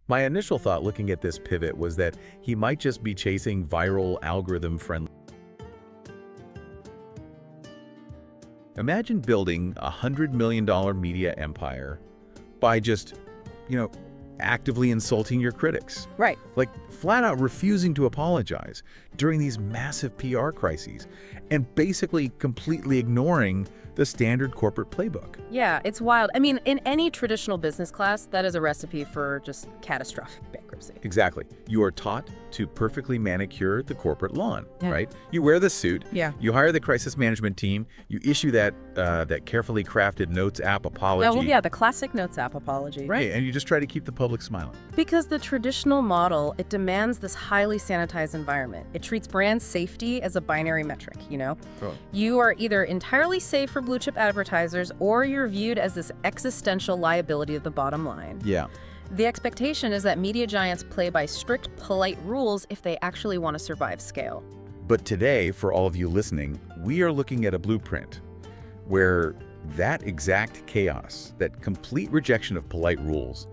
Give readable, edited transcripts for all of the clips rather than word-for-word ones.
My initial thought looking at this pivot was that he might just be chasing viral algorithm-friendly. Imagine building a $100 million media empire by just, actively insulting your critics. Right. Like flat out refusing to apologize during these massive PR crises and basically completely ignoring the standard corporate playbook. Yeah, it's wild. I mean, in any traditional business class, that is a recipe for just catastrophic bankruptcy. Exactly. You are taught to perfectly manicure the corporate lawn, Yeah. right? You wear the suit. Yeah. You hire the crisis management team. You issue that carefully crafted Notes app apology. Well, yeah, the classic Notes app apology. Right, and you just try to keep the public smiling. Because the traditional model, it demands this highly sanitized environment. It treats brand safety as a binary metric, Oh. You are either entirely safe for blue chip advertisers or you're viewed as this existential liability of the bottom line. Yeah. The expectation is that media giants play by strict, polite rules if they actually want to survive scale. But today, for all of you listening, we are looking at a blueprint where that exact chaos, that complete rejection of polite rules,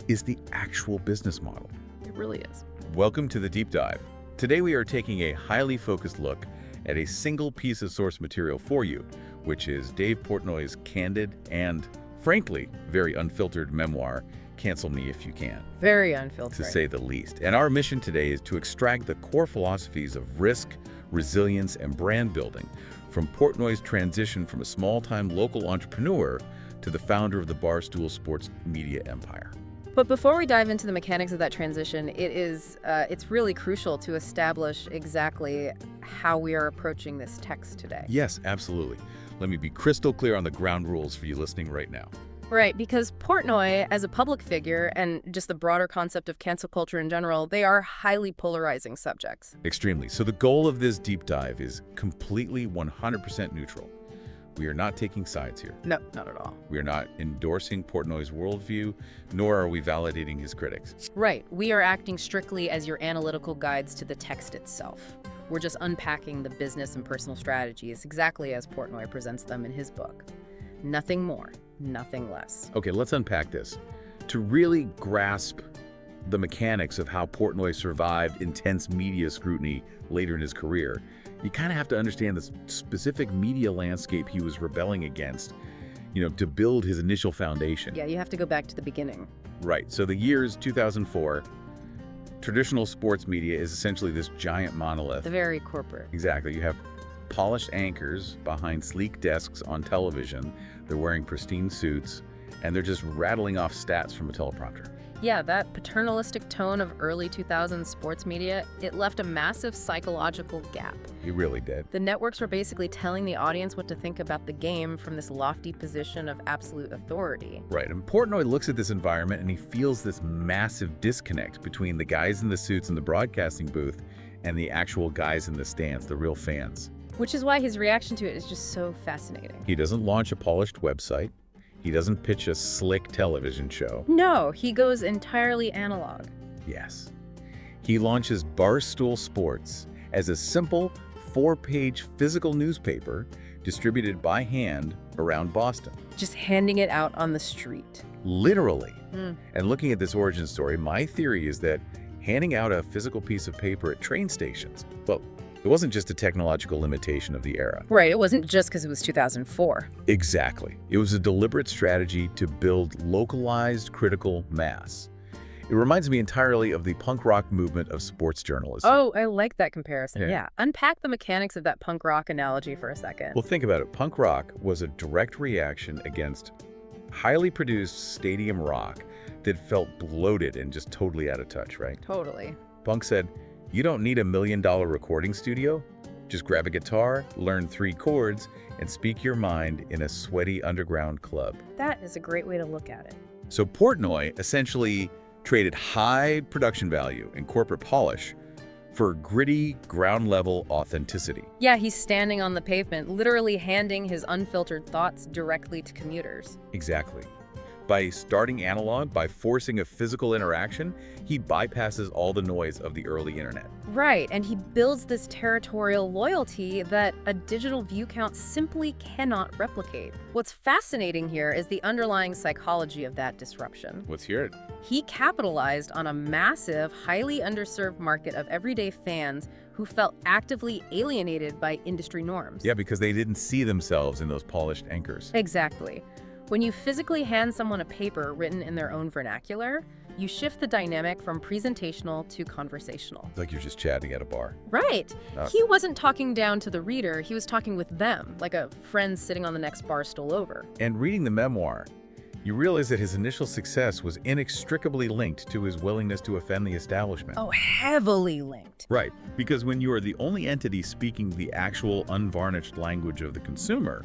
is the actual business model. It really is. Welcome to the Deep Dive. Today we are taking a highly focused look at a single piece of source material for you, which is Dave Portnoy's candid and, frankly, very unfiltered memoir, Cancel Me If You Can. Very unfiltered. To say the least. And our mission today is to extract the core philosophies of risk, resilience, and brand building from Portnoy's transition from a small-time local entrepreneur to the founder of the Barstool Sports media empire. But before we dive into the mechanics of that transition, it's really crucial to establish exactly how we are approaching this text today. Yes, absolutely. Let me be crystal clear on the ground rules for you listening right now. Right, because Portnoy, as a public figure, and just the broader concept of cancel culture in general, they are highly polarizing subjects. Extremely. So the goal of this deep dive is completely 100% neutral. We are not taking sides here. No, not at all. We are not endorsing Portnoy's worldview, nor are we validating his critics. Right, we are acting strictly as your analytical guides to the text itself. We're just unpacking the business and personal strategies exactly as Portnoy presents them in his book. Nothing more, nothing less. Okay, let's unpack this. To really grasp the mechanics of how Portnoy survived intense media scrutiny later in his career, you kind of have to understand the specific media landscape he was rebelling against, to build his initial foundation. Yeah, you have to go back to the beginning. Right. So the year's 2004, traditional sports media is essentially this giant monolith. The very corporate. Exactly. You have polished anchors behind sleek desks on television. They're wearing pristine suits, and they're just rattling off stats from a teleprompter. Yeah, that paternalistic tone of early 2000s sports media, it left a massive psychological gap. He really did. The networks were basically telling the audience what to think about the game from this lofty position of absolute authority. Right, and Portnoy looks at this environment and he feels this massive disconnect between the guys in the suits in the broadcasting booth and the actual guys in the stands, the real fans. Which is why his reaction to it is just so fascinating. He doesn't launch a polished website. He doesn't pitch a slick television show. No, he goes entirely analog. Yes. He launches Barstool Sports as a simple 4-page physical newspaper distributed by hand around Boston. Just handing it out on the street. Literally. And looking at this origin story, my theory is that handing out a physical piece of paper at train stations, well, it wasn't just a technological limitation of the era. Right, it wasn't just because it was 2004. Exactly. It was a deliberate strategy to build localized critical mass. It reminds me entirely of the punk rock movement of sports journalism. Oh, I like that comparison. Yeah. Yeah. Unpack the mechanics of that punk rock analogy for a second. Well, think about it. Punk rock was a direct reaction against highly produced stadium rock that felt bloated and just totally out of touch, right? Totally. Punk said, you don't need $1 million recording studio. Just grab a guitar, learn 3 chords, and speak your mind in a sweaty underground club. That is a great way to look at it. So Portnoy essentially traded high production value and corporate polish for gritty, ground-level authenticity. Yeah, he's standing on the pavement, literally handing his unfiltered thoughts directly to commuters. Exactly. By starting analog, by forcing a physical interaction, he bypasses all the noise of the early internet. Right, and he builds this territorial loyalty that a digital view count simply cannot replicate. What's fascinating here is the underlying psychology of that disruption. Let's hear it. He capitalized on a massive, highly underserved market of everyday fans who felt actively alienated by industry norms. Yeah, because they didn't see themselves in those polished anchors. Exactly. When you physically hand someone a paper written in their own vernacular, you shift the dynamic from presentational to conversational. Like you're just chatting at a bar. Right. He wasn't talking down to the reader, he was talking with them, like a friend sitting on the next bar stool over. And reading the memoir, you realize that his initial success was inextricably linked to his willingness to offend the establishment. Oh, heavily linked. Right, because when you are the only entity speaking the actual unvarnished language of the consumer,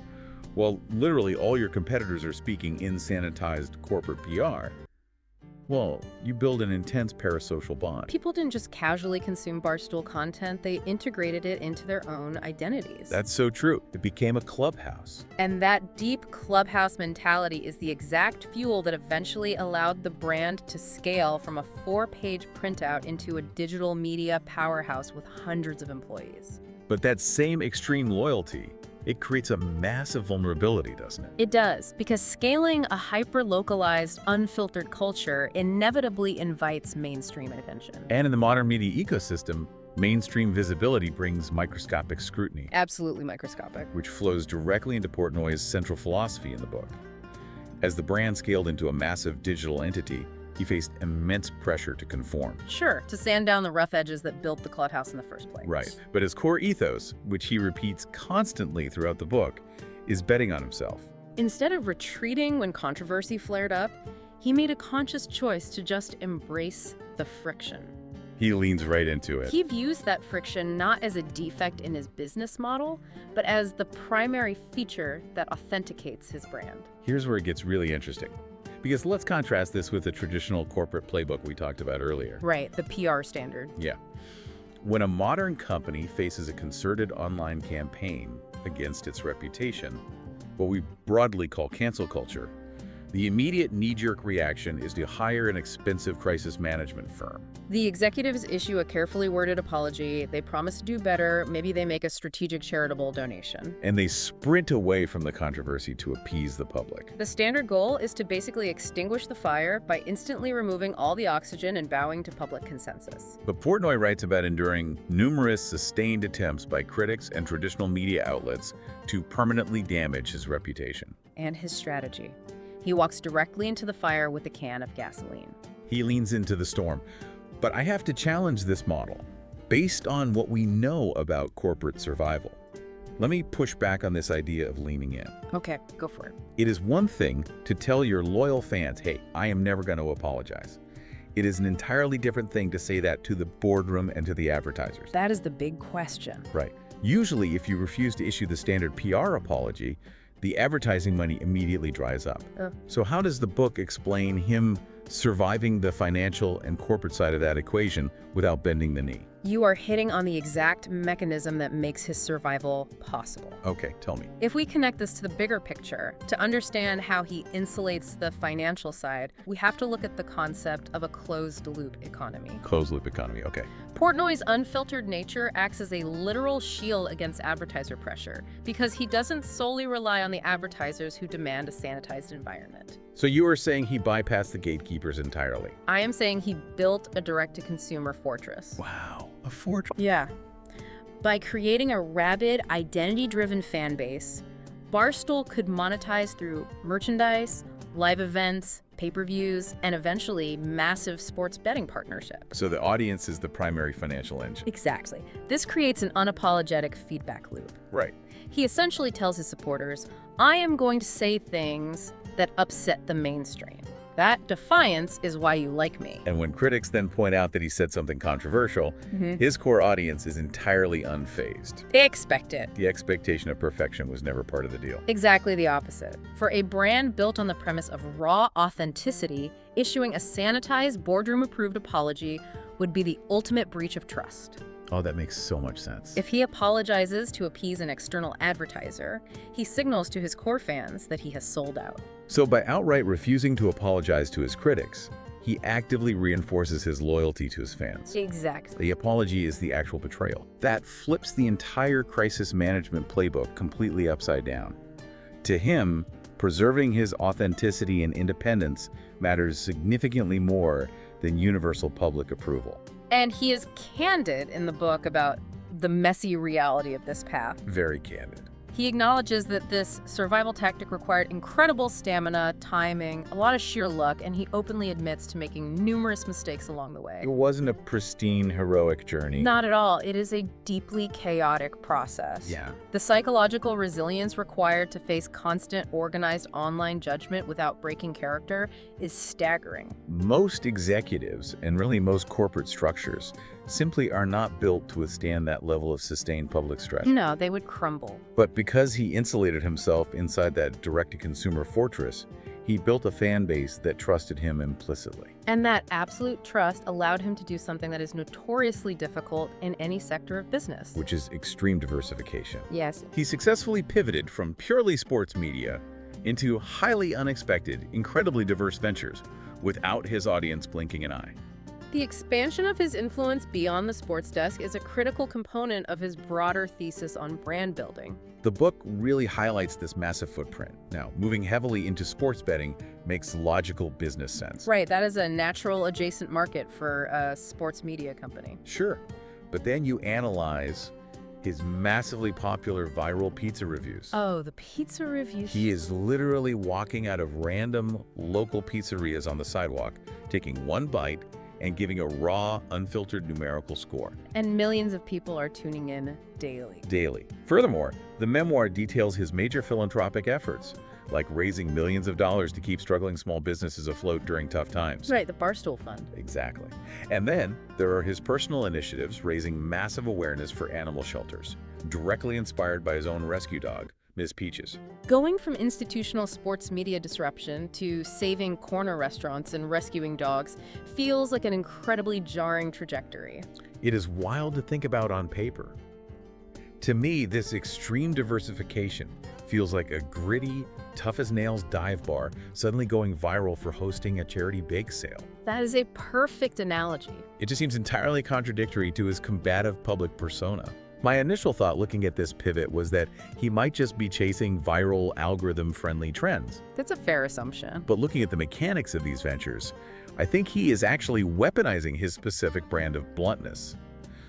well, literally all your competitors are speaking in sanitized corporate PR, well, you build an intense parasocial bond. People didn't just casually consume Barstool content, they integrated it into their own identities. That's so true. It became a clubhouse. And that deep clubhouse mentality is the exact fuel that eventually allowed the brand to scale from a 4-page printout into a digital media powerhouse with hundreds of employees. But that same extreme loyalty, it creates a massive vulnerability, doesn't it? It does, because scaling a hyper-localized, unfiltered culture inevitably invites mainstream attention. And in the modern media ecosystem, mainstream visibility brings microscopic scrutiny. Absolutely microscopic. Which flows directly into Portnoy's central philosophy in the book. As the brand scaled into a massive digital entity, he faced immense pressure to conform. Sure, to sand down the rough edges that built the clubhouse in the first place. Right, but his core ethos, which he repeats constantly throughout the book, is betting on himself. Instead of retreating when controversy flared up, he made a conscious choice to just embrace the friction. He leans right into it. He views that friction not as a defect in his business model, but as the primary feature that authenticates his brand. Here's where it gets really interesting. Because let's contrast this with the traditional corporate playbook we talked about earlier. Right, the PR standard. Yeah. When a modern company faces a concerted online campaign against its reputation, what we broadly call cancel culture, the immediate knee-jerk reaction is to hire an expensive crisis management firm. The executives issue a carefully worded apology, they promise to do better, maybe they make a strategic charitable donation. And they sprint away from the controversy to appease the public. The standard goal is to basically extinguish the fire by instantly removing all the oxygen and bowing to public consensus. But Portnoy writes about enduring numerous sustained attempts by critics and traditional media outlets to permanently damage his reputation. And his strategy. He walks directly into the fire with a can of gasoline. He leans into the storm. But I have to challenge this model based on what we know about corporate survival. Let me push back on this idea of leaning in. Okay, go for it. It is one thing to tell your loyal fans, hey, I am never going to apologize. It is an entirely different thing to say that to the boardroom and to the advertisers. That is the big question. Right. Usually, if you refuse to issue the standard PR apology, the advertising money immediately dries up. So how does the book explain him surviving the financial and corporate side of that equation without bending the knee? You are hitting on the exact mechanism that makes his survival possible. Okay, tell me. If we connect this to the bigger picture, to understand how he insulates the financial side, we have to look at the concept of a closed-loop economy. Closed-loop economy, okay. Portnoy's unfiltered nature acts as a literal shield against advertiser pressure because he doesn't solely rely on the advertisers who demand a sanitized environment. So you are saying he bypassed the gatekeepers entirely? I am saying he built a direct-to-consumer fortress. Wow, a fortress. Yeah. By creating a rabid, identity-driven fan base, Barstool could monetize through merchandise, live events, pay-per-views, and eventually massive sports betting partnerships. So the audience is the primary financial engine. Exactly. This creates an unapologetic feedback loop. Right. He essentially tells his supporters, I am going to say things that upset the mainstream. That defiance is why you like me. And when critics then point out that he said something controversial, his core audience is entirely unfazed. They expect it. The expectation of perfection was never part of the deal. Exactly the opposite. For a brand built on the premise of raw authenticity, issuing a sanitized, boardroom-approved apology would be the ultimate breach of trust. Oh, that makes so much sense. If he apologizes to appease an external advertiser, he signals to his core fans that he has sold out. So by outright refusing to apologize to his critics, he actively reinforces his loyalty to his fans. Exactly. The apology is the actual betrayal. That flips the entire crisis management playbook completely upside down. To him, preserving his authenticity and independence matters significantly more than universal public approval. And he is candid in the book about the messy reality of this path. Very candid. He acknowledges that this survival tactic required incredible stamina, timing, a lot of sheer luck, and he openly admits to making numerous mistakes along the way. It wasn't a pristine, heroic journey. Not at all. It is a deeply chaotic process. Yeah. The psychological resilience required to face constant, organized online judgment without breaking character is staggering. Most executives, and really most corporate structures, simply are not built to withstand that level of sustained public stress. No, they would crumble. But because he insulated himself inside that direct-to-consumer fortress, he built a fan base that trusted him implicitly. And that absolute trust allowed him to do something that is notoriously difficult in any sector of business. Which is extreme diversification. Yes. He successfully pivoted from purely sports media into highly unexpected, incredibly diverse ventures without his audience blinking an eye. The expansion of his influence beyond the sports desk is a critical component of his broader thesis on brand building. The book really highlights this massive footprint. Now, moving heavily into sports betting makes logical business sense. Right, that is a natural adjacent market for a sports media company. Sure, but then you analyze his massively popular viral pizza reviews. Oh, the pizza reviews. He is literally walking out of random local pizzerias on the sidewalk, taking one bite, and giving a raw, unfiltered numerical score. And millions of people are tuning in daily. Furthermore, the memoir details his major philanthropic efforts, like raising millions of dollars to keep struggling small businesses afloat during tough times. Right, the Barstool Fund. Exactly. And then there are his personal initiatives raising massive awareness for animal shelters, directly inspired by his own rescue dog, Ms. Peaches. Going from institutional sports media disruption to saving corner restaurants and rescuing dogs feels like an incredibly jarring trajectory. It is wild to think about on paper. To me, this extreme diversification feels like a gritty, tough-as-nails dive bar suddenly going viral for hosting a charity bake sale. That is a perfect analogy. It just seems entirely contradictory to his combative public persona. My initial thought looking at this pivot was that he might just be chasing viral, algorithm-friendly trends. That's a fair assumption. But looking at the mechanics of these ventures, I think he is actually weaponizing his specific brand of bluntness.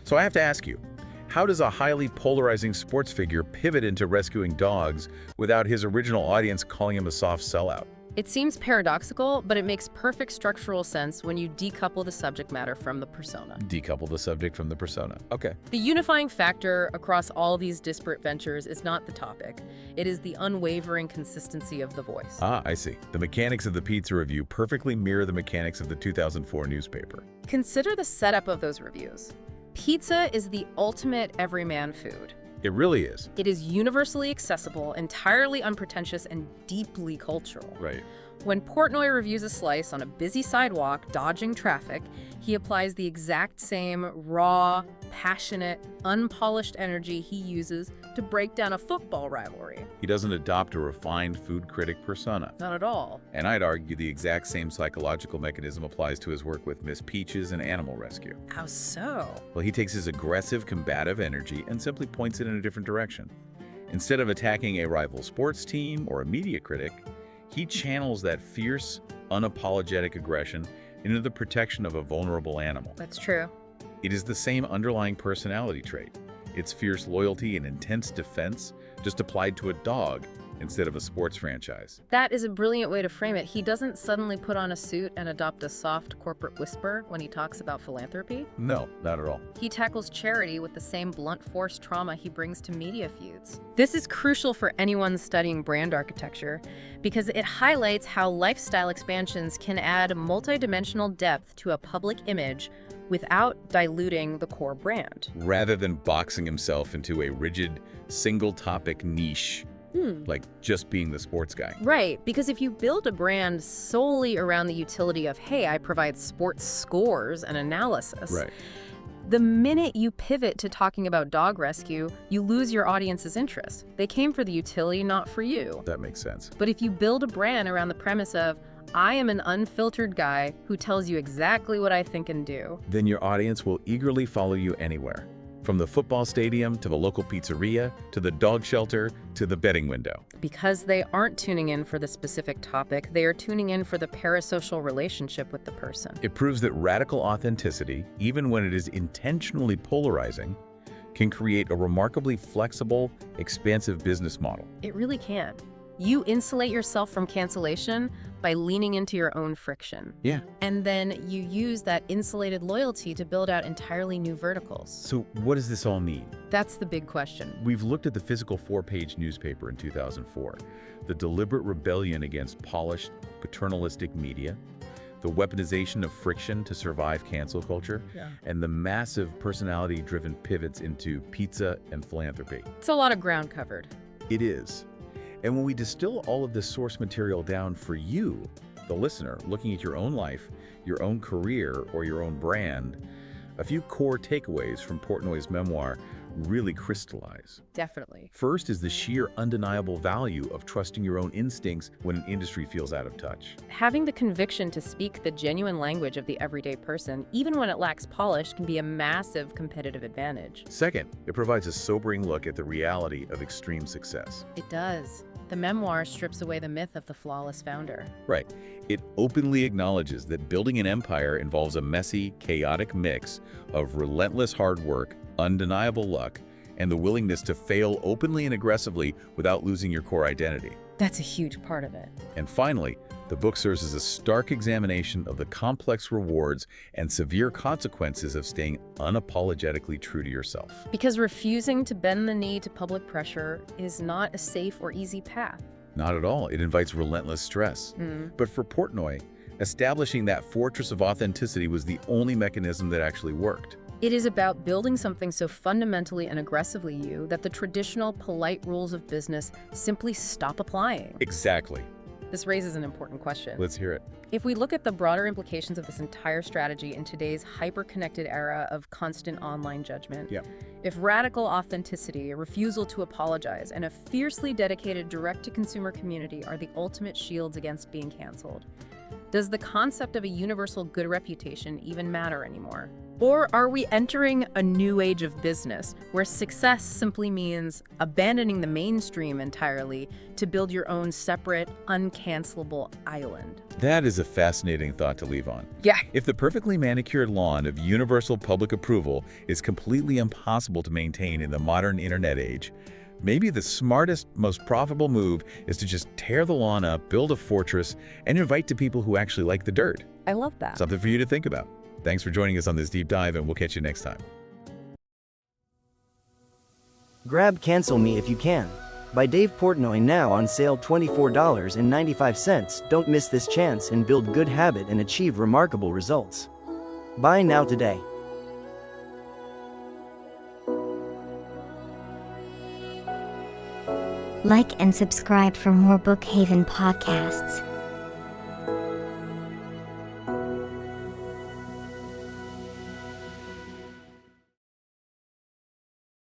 So I have to ask you, how does a highly polarizing sports figure pivot into rescuing dogs without his original audience calling him a soft sellout? It seems paradoxical, but it makes perfect structural sense when you decouple the subject matter from the persona. Decouple the subject from the persona. Okay. The unifying factor across all these disparate ventures is not the topic. It is the unwavering consistency of the voice. Ah, I see. The mechanics of the pizza review perfectly mirror the mechanics of the 2004 newspaper. Consider the setup of those reviews. Pizza is the ultimate everyman food. It really is. It is universally accessible, entirely unpretentious, and deeply cultural. Right. When Portnoy reviews a slice on a busy sidewalk, dodging traffic, he applies the exact same raw, passionate, unpolished energy he uses to break down a football rivalry. He doesn't adopt a refined food critic persona. Not at all. And I'd argue the exact same psychological mechanism applies to his work with Miss Peaches and animal rescue. How so? Well, he takes his aggressive, combative energy and simply points it in a different direction. Instead of attacking a rival sports team or a media critic, he channels that fierce, unapologetic aggression into the protection of a vulnerable animal. That's true. It is the same underlying personality trait. It's fierce loyalty and intense defense, just applied to a dog instead of a sports franchise. That is a brilliant way to frame it. He doesn't suddenly put on a suit and adopt a soft corporate whisper when he talks about philanthropy. No, not at all. He tackles charity with the same blunt force trauma he brings to media feuds. This is crucial for anyone studying brand architecture because it highlights how lifestyle expansions can add multidimensional depth to a public image without diluting the core brand. Rather than boxing himself into a rigid, single-topic niche, like just being the sports guy. Right, because if you build a brand solely around the utility of, hey, I provide sports scores and analysis, Right. The minute you pivot to talking about dog rescue, you lose your audience's interest. They came for the utility, not for you. That makes sense. But if you build a brand around the premise of, I am an unfiltered guy who tells you exactly what I think and do, Then your audience will eagerly follow you anywhere. From the football stadium to the local pizzeria, to the dog shelter, to the betting window. because they aren't tuning in for the specific topic, they are tuning in for the parasocial relationship with the person. It proves that radical authenticity, even when it is intentionally polarizing, can create a remarkably flexible, expansive business model. It really can. You insulate yourself from cancellation by leaning into your own friction. Yeah. And then you use that insulated loyalty to build out entirely new verticals. So what does this all mean? That's the big question. We've looked at the physical 4-page newspaper in 2004, the deliberate rebellion against polished, paternalistic media, the weaponization of friction to survive cancel culture, and the massive personality-driven pivots into pizza and philanthropy. It's a lot of ground covered. It is. And when we distill all of this source material down for you, the listener, looking at your own life, your own career, or your own brand, a few core takeaways from Portnoy's memoir really crystallize. Definitely. First is the sheer undeniable value of trusting your own instincts when an industry feels out of touch. Having the conviction to speak the genuine language of the everyday person, even when it lacks polish, can be a massive competitive advantage. Second, it provides a sobering look at the reality of extreme success. It does. The memoir strips away the myth of the flawless founder. Right. It openly acknowledges that building an empire involves a messy, chaotic mix of relentless hard work, undeniable luck, and the willingness to fail openly and aggressively without losing your core identity. That's a huge part of it. And finally, the book serves as a stark examination of the complex rewards and severe consequences of staying unapologetically true to yourself. Because refusing to bend the knee to public pressure is not a safe or easy path. Not at all. It invites relentless stress. But for Portnoy, establishing that fortress of authenticity was the only mechanism that actually worked. It is about building something so fundamentally and aggressively you that the traditional polite rules of business simply stop applying. Exactly. This raises an important question. Let's hear it. If we look at the broader implications of this entire strategy in today's hyper-connected era of constant online judgment, if radical authenticity, a refusal to apologize, and a fiercely dedicated direct-to-consumer community are the ultimate shields against being canceled, does the concept of a universal good reputation even matter anymore? Or are we entering a new age of business where success simply means abandoning the mainstream entirely to build your own separate, uncancelable island? That is a fascinating thought to leave on. Yeah. If the perfectly manicured lawn of universal public approval is completely impossible to maintain in the modern internet age, maybe the smartest, most profitable move is to just tear the lawn up, build a fortress, and invite to people who actually like the dirt. I love that. Something for you to think about. Thanks for joining us on this deep dive, and we'll catch you next time. Grab Cancel Me If You Can by Dave Portnoy, now on sale $24.95. Don't miss this chance and build good habit and achieve remarkable results. Buy now today. Like and subscribe for more Bookhaven podcasts.